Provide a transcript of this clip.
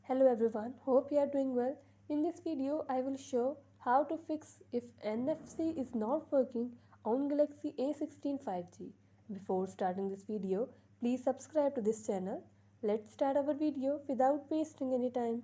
Hello everyone, hope you are doing well. In this video, I will show how to fix if NFC is not working on Galaxy A16 5G. Before starting this video, please subscribe to this channel. Let's start our video without wasting any time.